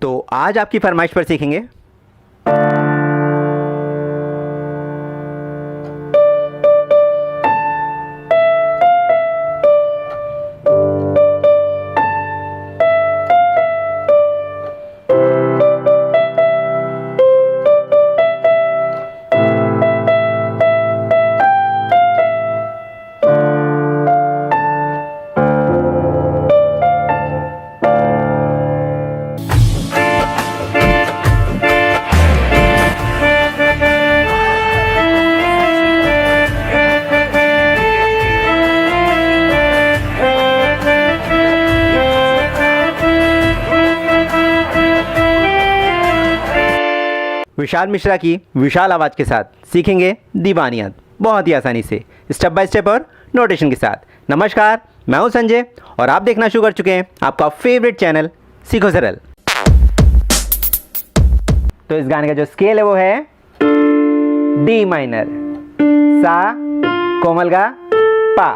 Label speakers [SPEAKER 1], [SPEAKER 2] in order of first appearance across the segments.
[SPEAKER 1] तो आज आपकी फरमाइश पर सीखेंगे विशाल मिश्रा की विशाल आवाज़ के साथ सीखेंगे दीवानियत बहुत ही आसानी से, स्टेप बाय स्टेप और नोटेशन के साथ। नमस्कार, मैं हूं संजय और आप देखना शुरू कर चुके हैं आपका फेवरेट चैनल सीखो सरल। तो इस गाने का जो स्केल है वो है डी माइनर, सा कोमल गा पा।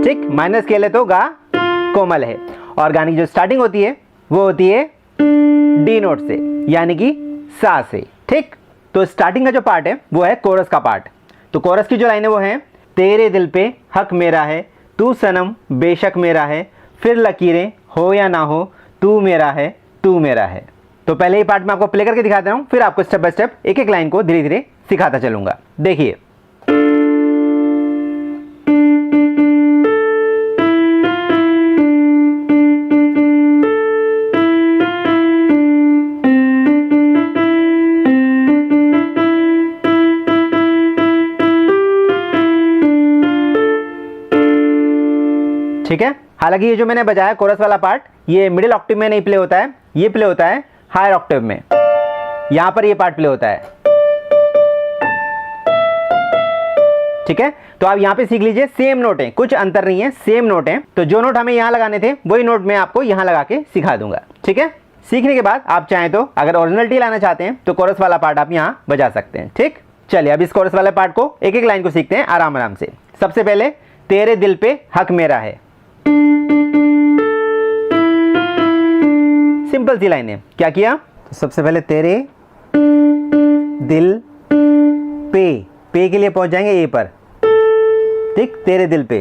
[SPEAKER 1] ठीक, माइनर स्केल है तो गा कोमल है। और गाने की जो स्टार्टिंग होती है वो होती है डी नोट से, यानी कि सा से। ठीक, तो स्टार्टिंग का जो पार्ट है वो है कोरस का पार्ट। तो कोरस की जो लाइन है वो है, तेरे दिल पे हक मेरा है, तू सनम बेशक मेरा है, फिर लकीरें हो या ना हो, तू मेरा है तू मेरा है। तो पहले ही पार्ट में आपको प्ले करके दिखाता हूँ, फिर आपको स्टेप बाय स्टेप एक एक लाइन को धीरे धीरे सिखाता चलूंगा। देखिए, ठीक है। हालांकि ये जो मैंने बजाया कोरस वाला पार्ट, ये मिडिल ऑक्टेव में नहीं प्ले होता है, ये प्ले होता है हायर ऑक्टेव में। यहां पर ये पार्ट प्ले होता है। ठीक है, तो आप यहां पे सीख लीजिए, सेम नोट है, कुछ अंतर नहीं है, सेम नोट है। तो जो नोट हमें यहां लगाने थे वही नोट मैं आपको यहां लगा के सिखा दूंगा। ठीक है, सीखने के बाद आप चाहें तो अगर ओरिजिनलिटी लाना चाहते हैं तो कोरस वाला पार्ट आप यहां बजा सकते हैं। ठीक, चलिए अब इस कोरस वाले पार्ट को एक एक लाइन को सीखते हैं आराम आराम से। सबसे पहले, तेरे दिल पे हक मेरा है। सिंपल सी लाइन है, क्या किया? तो सबसे पहले तेरे दिल पे के लिए पहुंच जाएंगे ए पर। ठीक, तेरे दिल पे।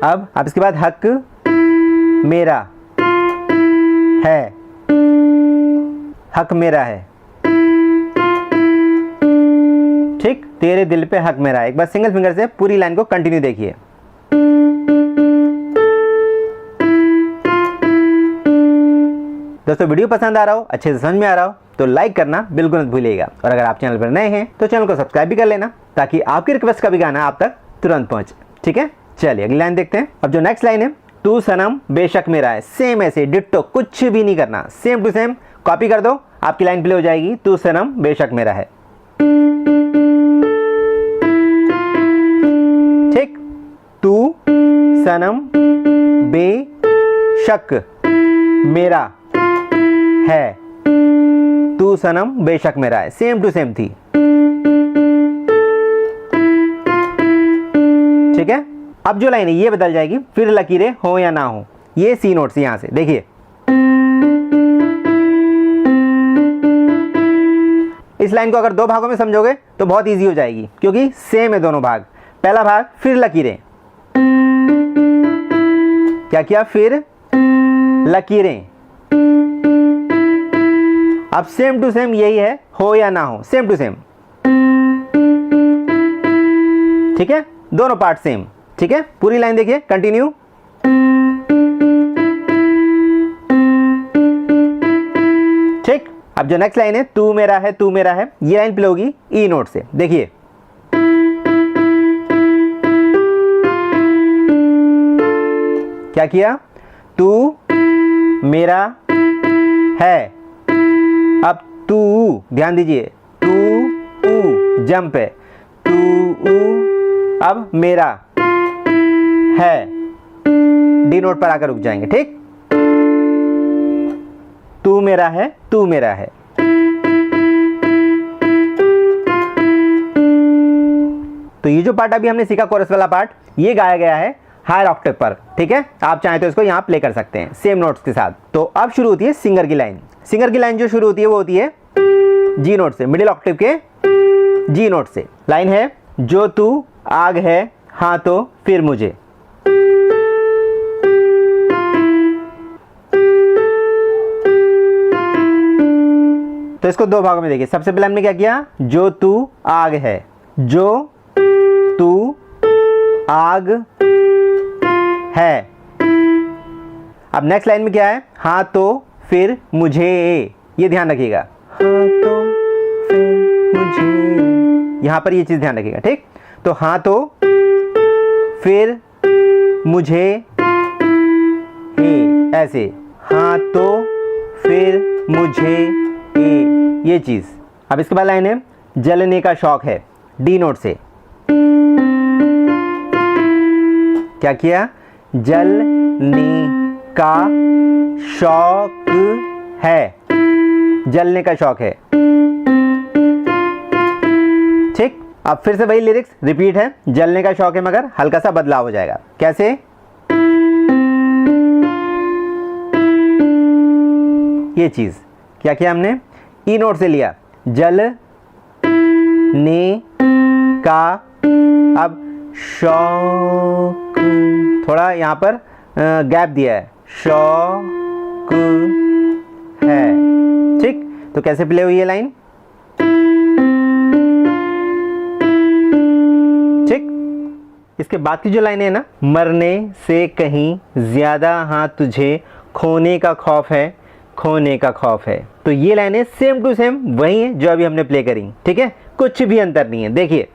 [SPEAKER 1] अब इसके बाद हक मेरा है, हक मेरा है। ठीक, तेरे दिल पे हक मेरा है। एक बार सिंगल फिंगर से पूरी लाइन को कंटिन्यू देखिए। दोस्तों, वीडियो पसंद आ रहा हो, अच्छे से समझ में आ रहा हो तो लाइक करना बिल्कुल मत भूलिएगा। और अगर आप चैनल पर नए हैं तो चैनल को सब्सक्राइब भी कर लेना, ताकि आपकी रिक्वेस्ट का भी गाना आप तक तुरंत पहुंचे। ठीक है, चलिए अगली लाइन देखते हैं। अब जो नेक्स्ट लाइन है, तू सनम बेशक मेरा है, सेम ऐसे डिट्टो, कुछ भी नहीं करना, सेम टू सेम कॉपी कर दो, आपकी लाइन प्ले हो जाएगी, तू सनम बेशक मेरा है। ठीक, तू सनम बेशक मेरा है, तू सनम बेशक मेरा है, सेम टू सेम थी। ठीक है, अब जो लाइन है ये बदल जाएगी, फिर लकीरें हो या ना हो, ये सी नोट से यहां से देखिए। इस लाइन को अगर दो भागों में समझोगे तो बहुत इजी हो जाएगी, क्योंकि सेम है दोनों भाग। पहला भाग, फिर लकीरें, क्या किया? फिर लकीरें। अब सेम टू सेम यही है, हो या ना हो, सेम टू सेम। ठीक है, दोनों पार्ट सेम। ठीक है, पूरी लाइन देखिए, कंटिन्यू। ठीक, अब जो नेक्स्ट लाइन है, तू मेरा है तू मेरा है, ये लाइन प्ले होगी ई नोट से। देखिए, क्या किया? तू मेरा है। अब तू, ध्यान दीजिए, तू जंप है, तू अब मेरा है, डी नोट पर आकर रुक जाएंगे। ठीक, तू मेरा है तू मेरा है। तो ये जो पार्ट अभी हमने सीखा कोरस वाला पार्ट, ये गाया गया है हायर ऑक्टेव पर, ठीक है। आप चाहें तो इसको यहाँ प्ले कर सकते हैं सेम नोट्स के साथ। तो अब शुरू होती है सिंगर की लाइन। सिंगर की लाइन जो शुरू होती है वो होती है जी नोट से, मिडिल ऑक्टेव के जी नोट से। लाइन है, जो तू आग है हाँ तो फिर मुझे। तो इसको दो भागों में देखिए। सबसे पहले हमने क्या किया, जो तू आग है, जो तू आग है। अब नेक्स्ट लाइन में क्या है, हाँ तो फिर मुझे, ये ध्यान रखिएगा, हाँ तो फिर मुझे, यहां पर ये चीज ध्यान रखिएगा, ठीक। तो हाँ तो फिर मुझे ए, ऐसे, हाँ तो फिर मुझे ए, ये चीज। अब इसके बाद लाइन है, जलने का शौक है, डी नोट से। क्या किया, जलने का शौक है, जलने का शौक है, ठीक। अब फिर से वही लिरिक्स रिपीट है, जलने का शौक है मगर हल्का सा बदलाव हो जाएगा। कैसे, ये चीज क्या किया हमने, ई नोट से लिया, जल ने का, अब शौक, थोड़ा यहाँ पर गैप दिया है, शौक है, ठीक। तो कैसे प्ले हुई है लाइन, ठीक। इसके बाद की जो लाइन है ना, मरने से कहीं ज्यादा हाँ तुझे खोने का खौफ है, खोने का खौफ है। तो ये लाइन है सेम टू सेम वही है जो अभी हमने प्ले करी, ठीक है, कुछ भी अंतर नहीं है। देखिए,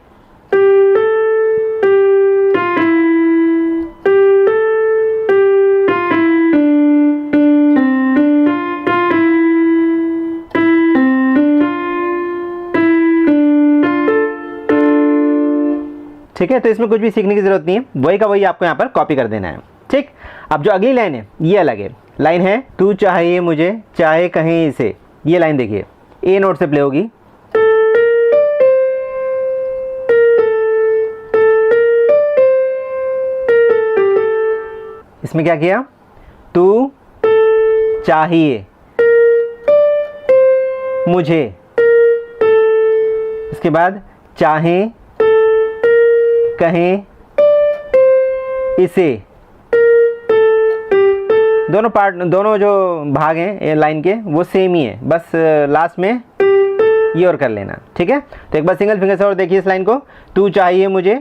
[SPEAKER 1] ठीक है। तो इसमें कुछ भी सीखने की जरूरत नहीं है, वही का वही आपको यहाँ पर कॉपी कर देना है, ठीक। अब जो अगली लाइन है ये अलग है। लाइन है, तू चाहिए मुझे चाहे कहीं इसे, ये लाइन देखिए, ए नोट से प्ले होगी। इसमें क्या किया, तू चाहिए मुझे, इसके बाद चाहे कहें इसे, दोनों पार्ट, दोनों जो भाग हैं ये लाइन के वो सेम ही है, बस लास्ट में ये और कर लेना, ठीक है। तो एक बार सिंगल फिंगर से और देखिए इस लाइन को, तू चाहिए मुझे,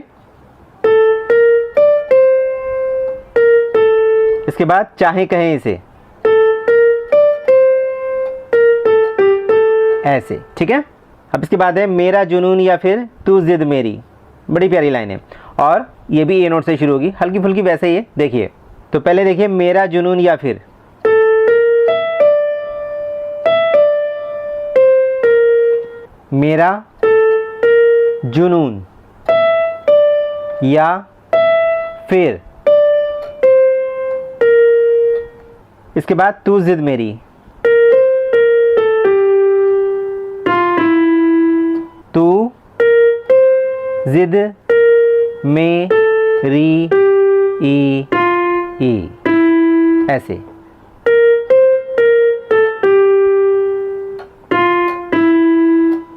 [SPEAKER 1] इसके बाद चाहे कहें इसे, ऐसे, ठीक है। अब इसके बाद है, मेरा जुनून या फिर तू जिद मेरी, बड़ी प्यारी लाइन है, और ये भी ए नोट से शुरू होगी, हल्की फुल्की वैसे ही है। देखिए, तो पहले देखिए, मेरा जुनून या फिर, मेरा जुनून या फिर, इसके बाद तू जिद मेरी, तू जिद मेरी ई, ऐसे,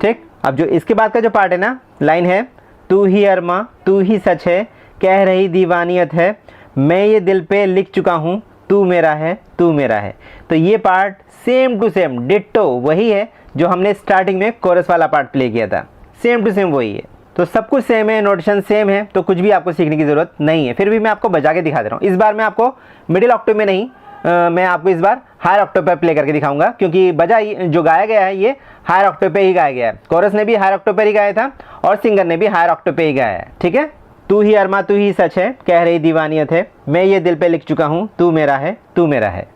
[SPEAKER 1] ठीक। अब जो इसके बाद का जो पार्ट है ना, लाइन है, तू ही अरमा तू ही सच है, कह रही दीवानियत है, मैं ये दिल पे लिख चुका हूं, तू मेरा है तू मेरा है। तो ये part same to same ditto वही है जो हमने स्टार्टिंग में कोरस वाला पार्ट प्ले किया था, सेम टू सेम वही है। तो सब कुछ सेम है, नोटेशन सेम है, तो कुछ भी आपको सीखने की ज़रूरत नहीं है। फिर भी मैं आपको बजा के दिखा दे रहा हूँ। इस बार मैं आपको मिडिल ऑक्टेव में नहीं, मैं आपको इस बार हायर ऑक्टेव पर प्ले करके दिखाऊंगा, क्योंकि बजा जो गाया गया है ये हायर ऑक्टेव पे ही गाया गया है। कोरस ने भी हायर ऑक्टेव पर ही गाया था और सिंगर ने भी हायर ऑक्टेव पे ही गाया है, ठीक है। तू ही अरमा तू ही सच है, कह रही दीवानियत है, मैं ये दिल पे लिख चुका हूँ, तू मेरा है तू मेरा है।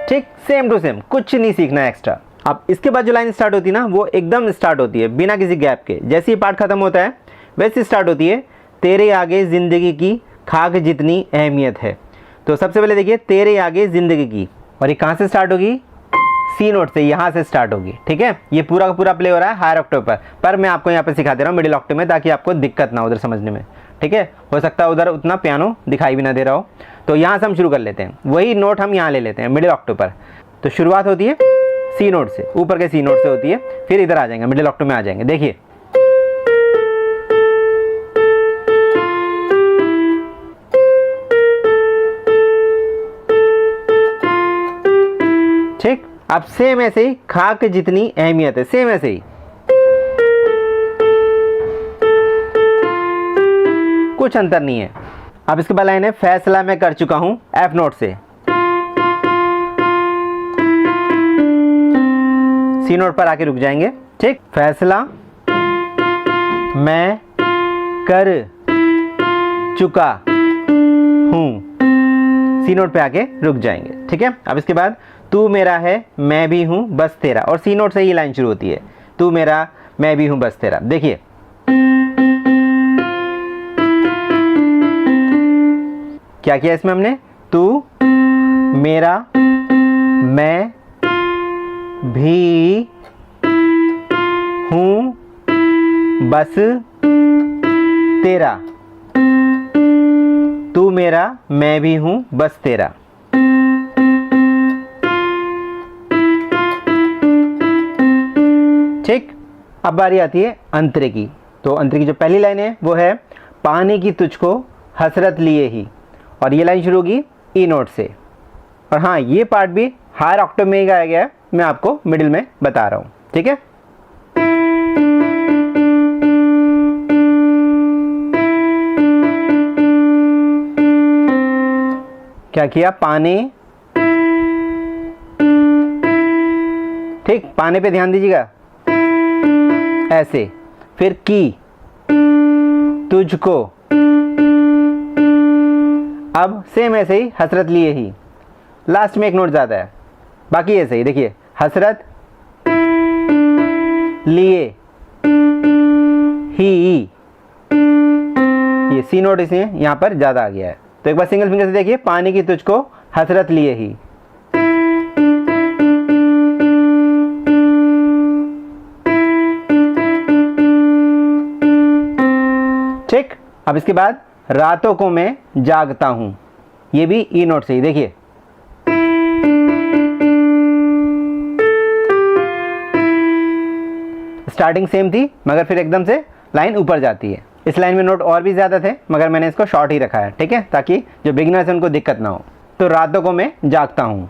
[SPEAKER 1] ठीक, सेम टू सेम, कुछ नहीं सीखना है एक्स्ट्रा। अब इसके बाद जो लाइन स्टार्ट होती है ना, वो एकदम स्टार्ट होती है बिना किसी गैप के। जैसे ही पार्ट खत्म होता है वैसे स्टार्ट होती है, तेरे आगे ज़िंदगी की खाक जितनी अहमियत है। तो सबसे पहले देखिए तेरे आगे ज़िंदगी की, और ये कहाँ से स्टार्ट होगी, सी नोट से, यहाँ से स्टार्ट होगी। ठीक है, ये पूरा का पूरा प्ले हो रहा है हायर ऑक्टेव पर मैं आपको यहाँ पे सिखा दे रहा हूँ मिडिल ऑक्टेव में, ताकि आपको दिक्कत ना उधर समझने में। ठीक है, हो सकता है उधर उतना पियानो दिखाई भी ना दे रहा हो। तो यहाँ से हम शुरू कर लेते हैं, वही नोट हम यहाँ ले लेते हैं मिडिल ऑक्टेव पर। तो शुरुआत होती है सी नोट से, ऊपर के सी नोट से होती है, फिर इधर आ जाएंगे मिडिल ऑक्टेव में आ जाएंगे। देखिए ठीक, अब सेम ऐसे ही खाक जितनी अहमियत है, सेम ऐसे ही कुछ अंतर नहीं है। अब इसके बाद लाइन है फैसला मैं कर चुका हूं, एफ नोट से, सी नोट पर आके रुक जाएंगे। ठीक, फैसला मैं कर चुका हूं, सी नोट पे आके रुक जाएंगे। ठीक है, अब इसके बाद तू मेरा है मैं भी हूं बस तेरा, और सी नोट से ही लाइन शुरू होती है, तू मेरा मैं भी हूं बस तेरा। देखिए क्या किया इसमें हमने, तू मेरा मैं भी हूं बस तेरा, तू मेरा मैं भी हूं बस तेरा। ठीक, अब बारी आती है अंतरे की। तो अंतरे की जो पहली लाइन है वो है पाने की तुझको हसरत लिए ही, और ये लाइन शुरू होगी ई नोट से। और हाँ, ये पार्ट भी हायर ऑक्टेव में ही गाया गया है, मैं आपको मिडिल में बता रहा हूँ। ठीक है, क्या किया, पाने, ठीक, पाने पे ध्यान दीजिएगा ऐसे, फिर की, तुझको, अब सेम ऐसे ही हसरत लिए ही, लास्ट में एक नोट ज़्यादा है, बाकी ऐसे ही। देखिए हसरत लिए ही, ये सी नोट इसमें यहाँ पर ज़्यादा आ गया है। तो एक बार सिंगल फिंगर से देखिए, पाने की तुझको हसरत लिए ही, ठीक। अब इसके बाद रातों को मैं जागता हूं, ये भी ई नोट से ही। देखिए स्टार्टिंग सेम थी, मगर फिर एकदम से लाइन ऊपर जाती है। इस लाइन में नोट और भी ज़्यादा थे, मगर मैंने इसको शॉर्ट ही रखा है। ठीक है, ताकि जो बिगिनर्स हैं उनको दिक्कत ना हो। तो रातों को मैं जागता हूं,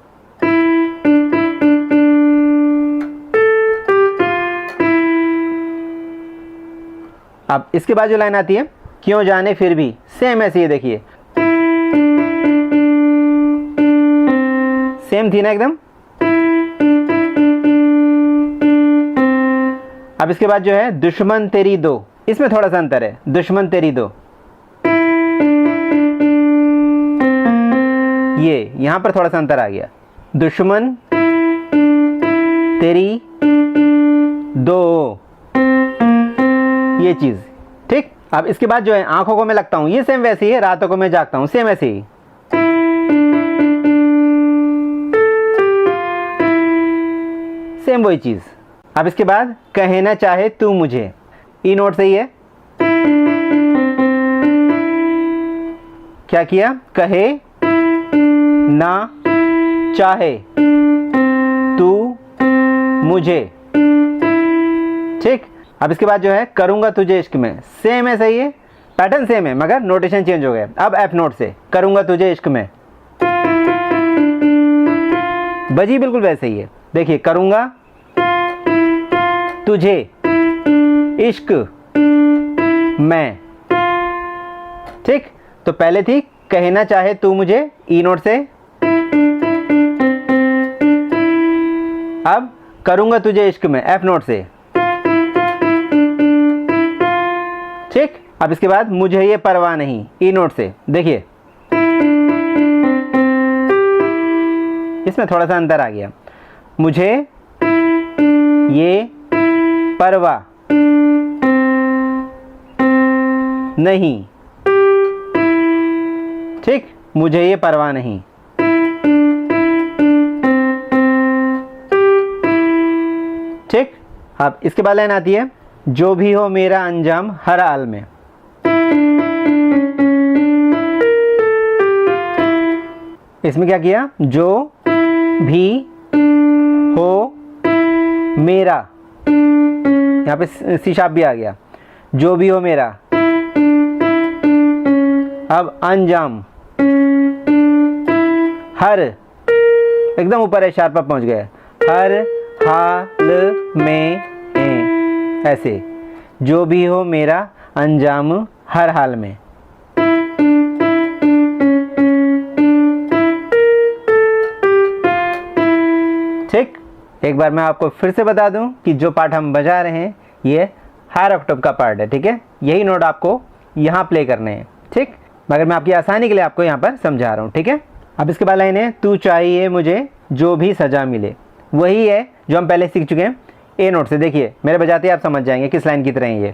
[SPEAKER 1] अब इसके बाद जो लाइन आती है क्यों जाने फिर भी, सेम ऐसी है। देखिए सेम थी ना एकदम। अब इसके बाद जो है दुश्मन तेरी दो, इसमें थोड़ा सा अंतर है, दुश्मन तेरी दो, ये यहां पर थोड़ा सा अंतर आ गया, दुश्मन तेरी दो, ये चीज। ठीक, अब इसके बाद जो है आंखों को मैं लगता हूं, ये सेम वैसे ही है, रातों को मैं जागता हूं, सेम ऐसे ही। सेम वही चीज। अब इसके बाद कहना चाहे तू मुझे, ई नोट से ही है। क्या किया, कहे ना चाहे तू मुझे। ठीक, अब इसके बाद जो है करूंगा तुझे इश्क में, सेम है, सही है, पैटर्न सेम है, मगर नोटेशन चेंज हो गया। अब एफ नोट से करूंगा तुझे इश्क में, बजी बिल्कुल वैसे ही है। देखिए करूंगा तुझे इश्क में। ठीक, तो पहले थी कहना चाहे तू मुझे, ई नोट से। अब करूंगा तुझे इश्क में, एफ नोट से। ठीक, अब इसके बाद मुझे ये परवाह नहीं, ई नोट से। देखिए इसमें थोड़ा सा अंतर आ गया, मुझे ये परवाह नहीं, मुझे ये परवाह नहीं। ठीक। अब इसके बाद लाइन आती है, जो भी हो मेरा अंजाम हर हाल में। इसमें क्या किया, जो भी हो मेरा, यहाँ पे सी शार्प भी आ गया, जो भी हो मेरा। अब अंजाम हर, एकदम ऊपर है, शार्प पहुंच गया, हर हाल में, ऐसे, जो भी हो मेरा अंजाम हर हाल में। ठीक। एक बार मैं आपको फिर से बता दूं कि जो पार्ट हम बजा रहे हैं ये हायर ऑक्टेव का पार्ट है। ठीक है, यही नोट आपको यहाँ प्ले करने हैं। ठीक, मगर मैं आपकी आसानी के लिए आपको यहाँ पर समझा रहा हूँ। ठीक है, अब इसके बाद लाइन है, तू चाहिए मुझे जो भी सजा मिले। वही है जो हम पहले सीख चुके हैं ए नोट से। देखिए मेरे बजाते आप समझ जाएंगे किस लाइन की तरह है ये।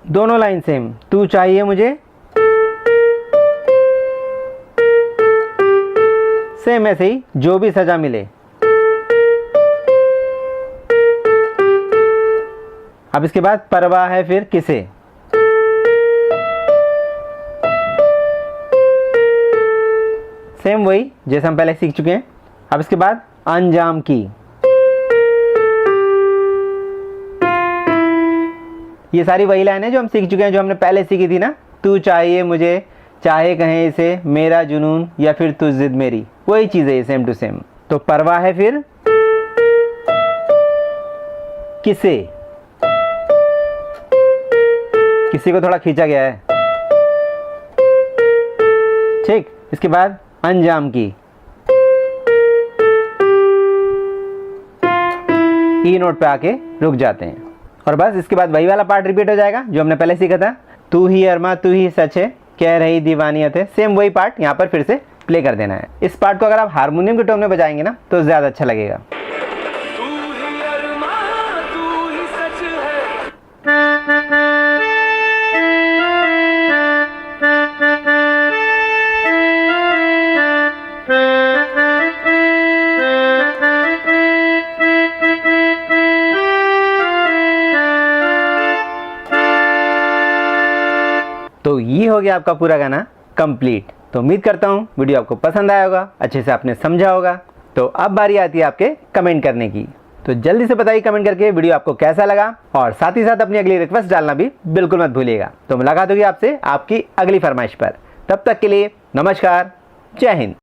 [SPEAKER 1] दोनों लाइन सेम, तू चाहिए मुझे, सेम ऐसे ही, जो भी सजा मिले। अब इसके बाद परवाह है फिर किसे। सेम वही जैसे हम पहले सीख चुके हैं। अब इसके बाद अंजाम की, ये सारी वही लाइन है जो हम सीख चुके हैं, जो हमने पहले सीखी थी ना, तू चाहिए मुझे, चाहे कहें इसे मेरा जुनून या फिर तू जिद मेरी, वही चीज़ है ये, सेम टू सेम। तो परवाह है फिर किसे, किसी को थोड़ा खींचा गया है। ठीक, इसके बाद अंजाम की, ई नोट पे आके रुक जाते हैं और बस इसके बाद वही वाला पार्ट रिपीट हो जाएगा जो हमने पहले सीखा था। तू ही अरमा तू ही सच है, कह रही दीवानियत है। सेम वही पार्ट यहाँ पर फिर से प्ले कर देना है। इस पार्ट को अगर आप हारमोनियम के टोन में बजाएंगे ना तो ज़्यादा अच्छा लगेगा। तो ये हो गया आपका पूरा गाना कंप्लीट। तो उम्मीद करता हूँ वीडियो आपको पसंद आया होगा, अच्छे से आपने समझा होगा। तो अब बारी आती है आपके कमेंट करने की। तो जल्दी से बताइए कमेंट करके वीडियो आपको कैसा लगा, और साथ ही साथ अपनी अगली रिक्वेस्ट डालना भी बिल्कुल मत भूलिएगा। तो मुलाकात होगी आपसे आपकी अगली फरमाइश पर। तब तक के लिए नमस्कार, जय हिंद।